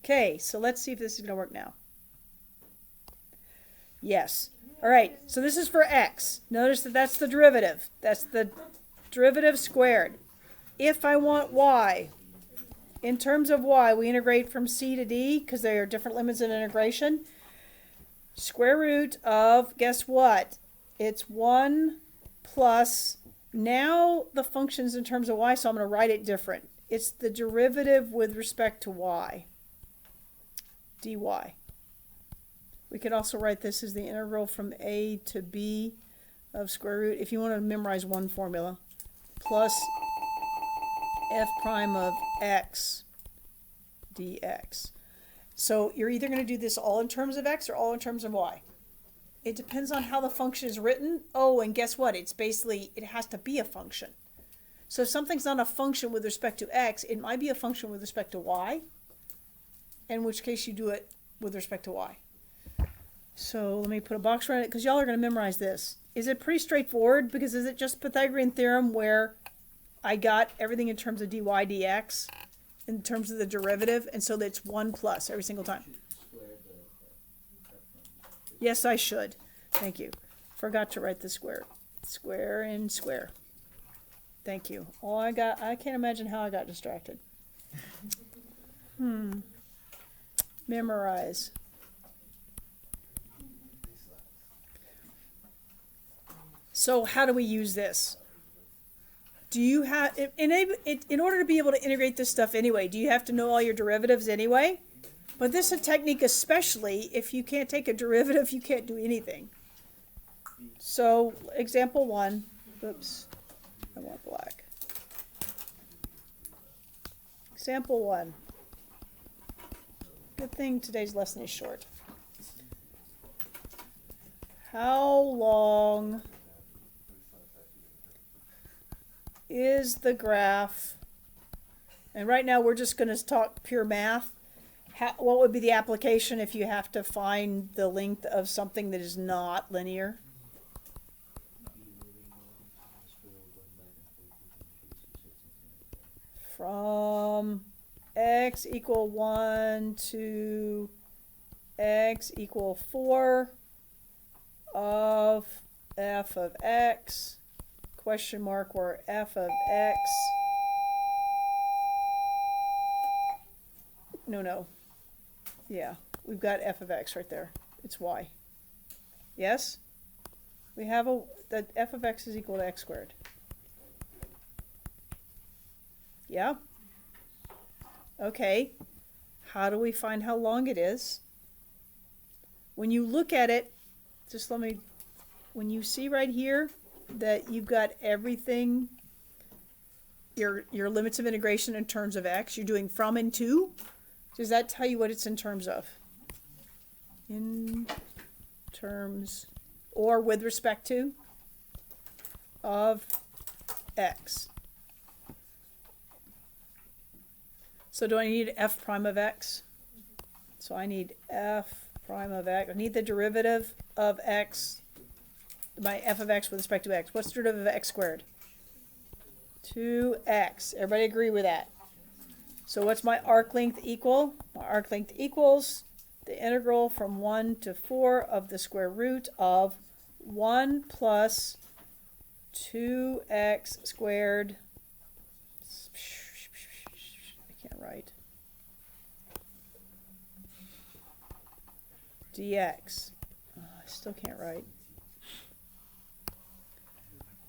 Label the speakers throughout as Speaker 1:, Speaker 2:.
Speaker 1: Okay, so let's see if this is going to work now. Yes. All right, so this is for x. Notice that that's the derivative. That's the derivative squared. If I want y, in terms of y, we integrate from c to d because there are different limits of integration. Square root of, guess what? It's 1 plus, now the function's in terms of y, so I'm going to write it different. It's the derivative with respect to y, dy. We could also write this as the integral from a to b of square root, if you want to memorize one formula, plus f prime of x dx. So you're either going to do this all in terms of x or all in terms of y. It depends on how the function is written. Oh, and guess what? It's basically, it has to be a function. So if something's not a function with respect to x, it might be a function with respect to y, in which case you do it with respect to y. So let me put a box around it, because y'all are going to memorize this. Is it pretty straightforward? Because is it just Pythagorean theorem where I got everything in terms of dy dx, in terms of the derivative, and so that's 1 plus every single time? Yes, I should. Thank you. Forgot to write the square. Square and square. Thank you. Oh, I can't imagine how I got distracted. Memorize. So how do we use this? Do you have, in order to be able to integrate this stuff anyway, do you have to know all your derivatives anyway? But this is a technique especially, if you can't take a derivative, you can't do anything. So example 1, oops, I want black. Example 1. Good thing today's lesson is short. How long is the graph, and right now we're just going to talk pure math. What would be the application if you have to find the length of something that is not linear? From x equal 1 to x equal 4 of f of x, question mark, where f of x, no, yeah, we've got f of x right there. It's y. Yes? We have that f of x is equal to x squared. Yeah? Okay. How do we find how long it is? When you look at it, when you see right here that you've got everything, your limits of integration in terms of x, you're doing from and to, does that tell you what it's in terms of? In terms, or with respect to, of x. So do I need f prime of x? So I need f prime of x. I need the derivative of x, my f of x with respect to x. What's the derivative of x squared? 2x. Everybody agree with that? So what's my arc length equal? My arc length equals the integral from 1 to 4 of the square root of 1 plus 2x squared. I can't write. dx. Oh, I still can't write.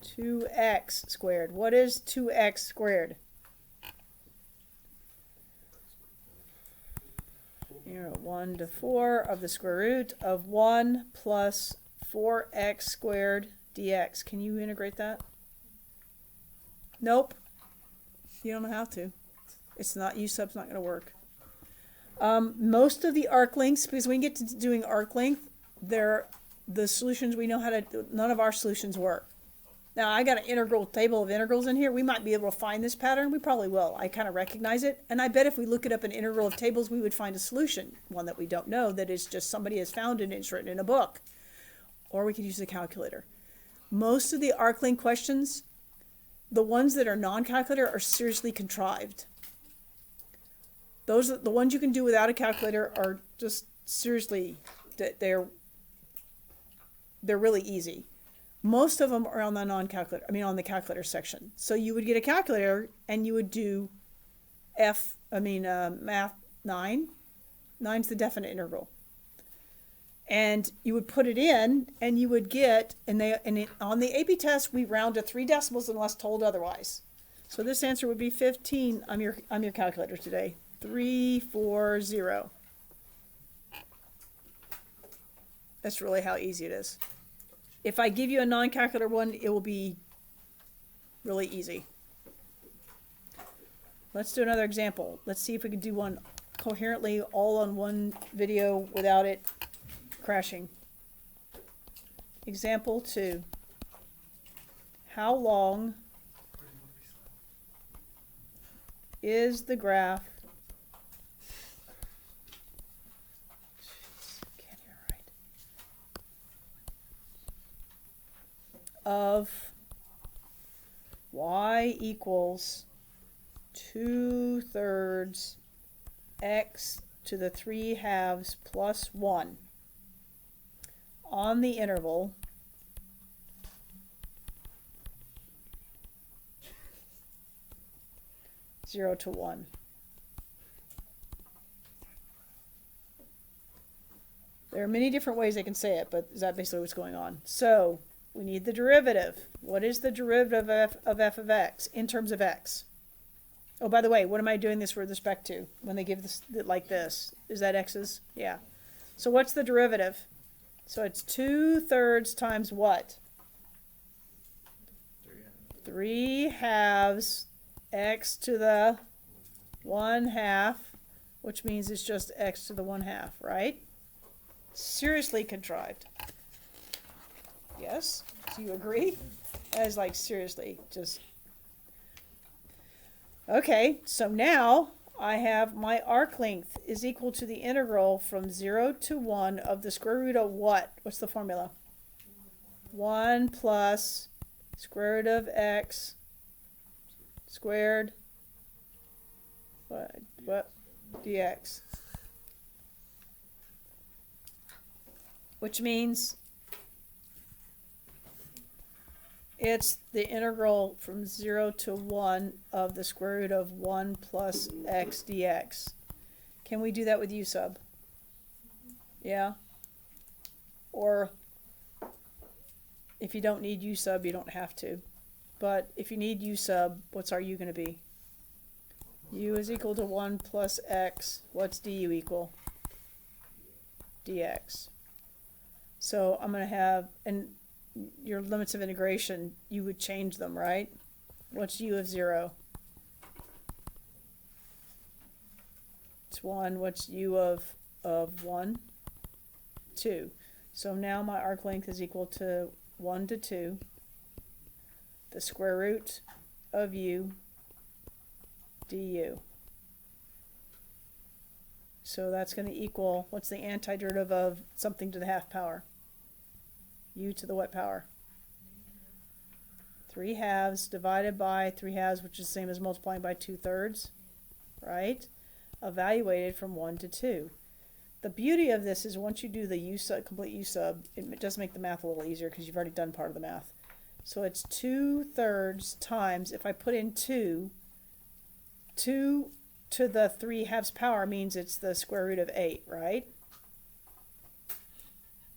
Speaker 1: 2x squared. What is 2x squared? Here, 1 to 4 of the square root of 1 plus 4x squared dx. Can you integrate that? Nope. You don't know how to. It's not, U sub's not going to work. Most of the arc lengths, because when we get to doing arc length, the solutions we know how to do, none of our solutions work. Now, I got an integral table of integrals in here. We might be able to find this pattern. We probably will. I kind of recognize it. And I bet if we look it up in integral of tables, we would find a solution, one that we don't know, that is just somebody has found it and it's written in a book. Or we could use the calculator. Most of the arc length questions, the ones that are non-calculator, are seriously contrived. Those the ones you can do without a calculator are just seriously, they're really easy. Most of them are on the non-calculator, on the calculator section. So you would get a calculator and you would do math 9. 9's the definite integral. And you would put it in and you would get, on the AP test, we round to 3 decimals unless told otherwise. So this answer would be 15. I'm your calculator today. 340. That's really how easy it is. If I give you a non-calculator one, it will be really easy. Let's do another example. Let's see if we can do one coherently, all on one video without it crashing. Example 2. How long is the graph? Can't hear right. Of y equals 2/3 x to the 3/2 plus 1 on the interval 0 to 1. There are many different ways they can say it, but is that basically what's going on? So we need the derivative. What is the derivative of f of x in terms of x? Oh, by the way, what am I doing this with respect to when they give this like this? Is that x's? Yeah. So what's the derivative? So it's 2/3 times what? 3/2 x to the 1/2, which means it's just x to the 1/2, right? Seriously contrived. Yes? Do you agree? That is like seriously just... Okay, so now I have my arc length is equal to the integral from 0 to 1 of the square root of what? What's the formula? 1 plus square root of x squared what dx, which means it's the integral from 0 to 1 of the square root of 1 plus x dx. Can we do that with u sub? Yeah? Or if you don't need u sub, you don't have to. But if you need u sub, what's our u going to be? U is equal to 1 plus x. What's du equal? Dx. So I'm going to have, and your limits of integration, you would change them, right? What's u of 0? It's 1. What's u of 1? 2. So now my arc length is equal to 1 to 2, the square root of u du. So that's going to equal, what's the antiderivative of something to the half power? U to the what power? 3/2 divided by 3/2, which is the same as multiplying by 2/3, right? Evaluated from 1 to 2. The beauty of this is once you do the u sub, complete u sub, it does make the math a little easier because you've already done part of the math. So it's 2/3 times, if I put in 2 to the 3/2 power means it's the square root of 8, right?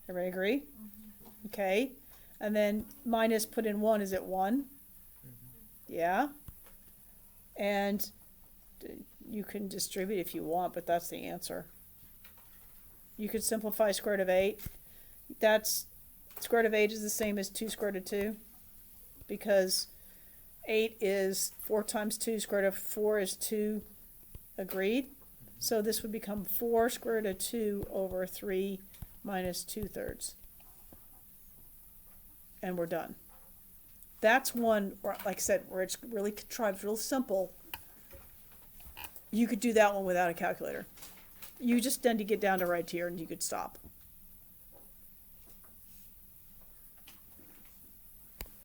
Speaker 1: Everybody agree? Mm-hmm. Okay. And then minus put in 1, is it 1? Mm-hmm. Yeah. And you can distribute if you want, but that's the answer. You could simplify square root of 8. That's, square root of 8 is the same as 2 square root of 2, because 8 is 4 times 2, square root of 4 is 2. Agreed? So this would become 4 square root of 2 over 3 minus 2/3. And we're done. That's one, like I said, where it's really contrived, real simple. You could do that one without a calculator. You just tend to get down to right here and you could stop.